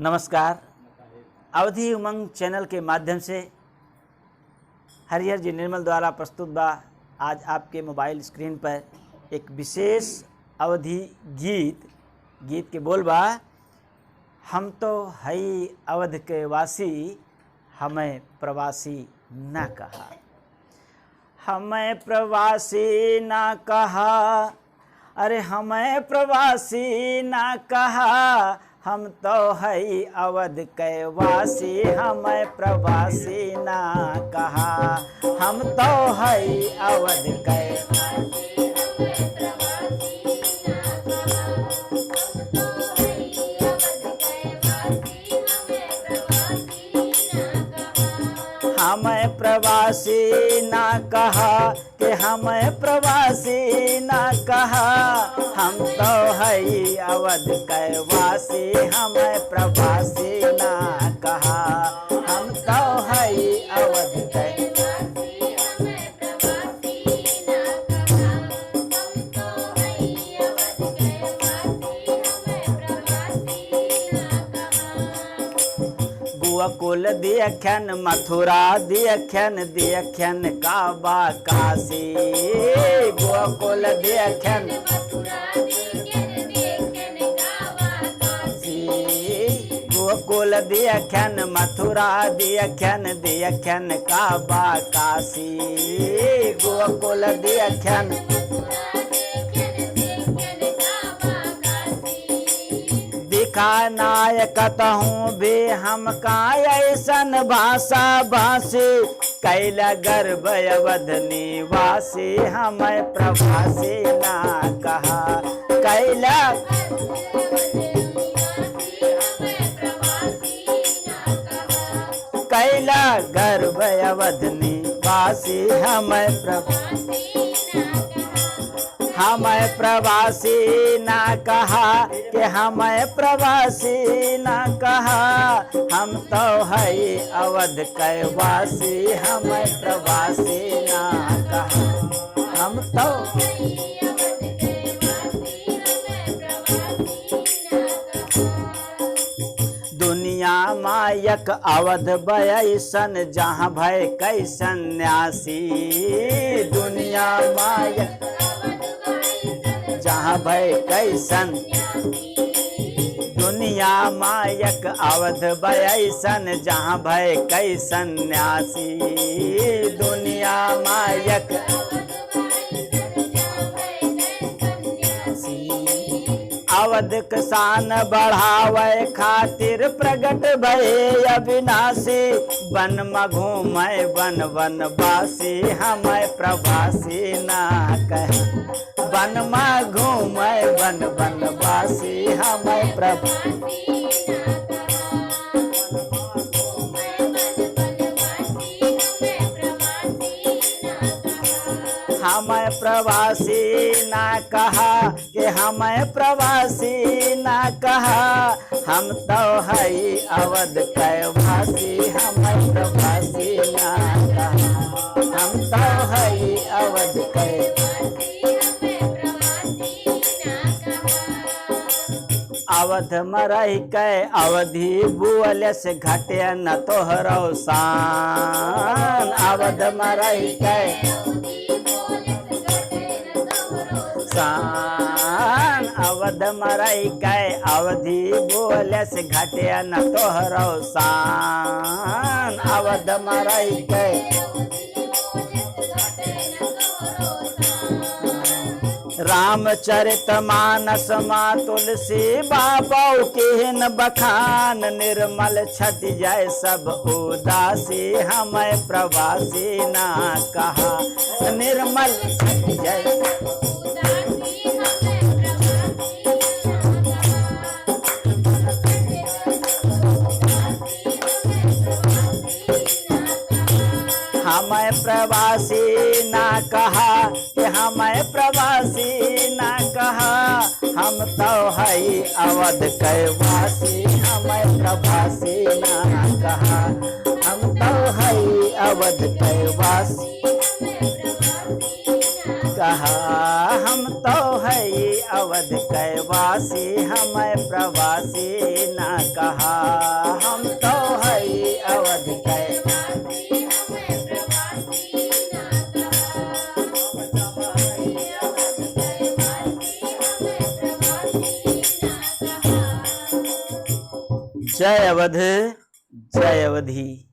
नमस्कार। अवधि उमंग चैनल के माध्यम से हरिहर जी निर्मल द्वारा प्रस्तुत बा आज आपके मोबाइल स्क्रीन पर एक विशेष अवधि गीत के बोल बा। हम तो हई अवध के वासी, हमें प्रवासी ना कहा। हमें प्रवासी ना कहा, अरे हमें प्रवासी ना कहा। हम तो हई अवध के वासी, हमें प्रवासी ना कहा। हम तो हई अवध के हमें प्रवासी ना कहा कि हमें प्रवासी ना कहा। हम तो हई अवध के वासी, हमें प्रवासी ना कहा। हम तो हई अवध के गोकुल देखन, मथुरा देखन काबा काशी। गोकुल देखन, गोकुल देखन, मथुरा देखन काबा काशी। गोकुल देखन, दिखा नायक कहूँ भी हम का ऐसन भाषा भाषी। कैल गर्भ अवध निवासी, हमें प्रवासी ना कहा। कैला कैला गर्भ अवध निवासी, हमें प्रवासी ना कहा कि हमें प्रवासी ना कहा। हम तो हई अवध के वासी, हमें प्रवासी ना कहा। हम तो दुनिया मायक अवध बयसन, जहाँ भय कै सन्यासी। दुनिया मायक जहाँ भय कैसन, दुनिया मायक अवध बयसन, जहाँ भय कै सन्यासी। दुनिया मायक अवध के शान बढ़ावे खातिर प्रगट भये अविनाशी। वन में घूमे वन वनवासी, हमें प्रवासी ना कहे। वन में घूमे वन वनवासी, हमें प्रवासी हमें प्रवासी ना कहा कि हमें प्रवासी ना कहा। हम तो हई अवध के वासी, हमें प्रवासी ना कहा। हम तो हई अवध के अवध में रह के अवधि बुअल से घटे न तोहरो शान। अवध में रह के अवध मरई कै अवधि बोले से घटे न तोहरो शान। अवध मरई कै रामचरित मानस माँ तुलसी बाबू केहन बखान। निर्मल छट जाय सब उदासी, हमें प्रवासी ना कहा। निर्मल छट जाय हमें प्रवासी ना कहा कि हमें प्रवासी ना कहा। हम तो हई अवध के वासी, हमें प्रवासी ना कहा। हम तो हई अवध के वासी, कहा। हम तो है अवध कैवासी, हमें प्रवासी ना कहा। हम तो है अवध कैवासी, हमें प्रवासी ना कहा। जय अवध, जय अवधी।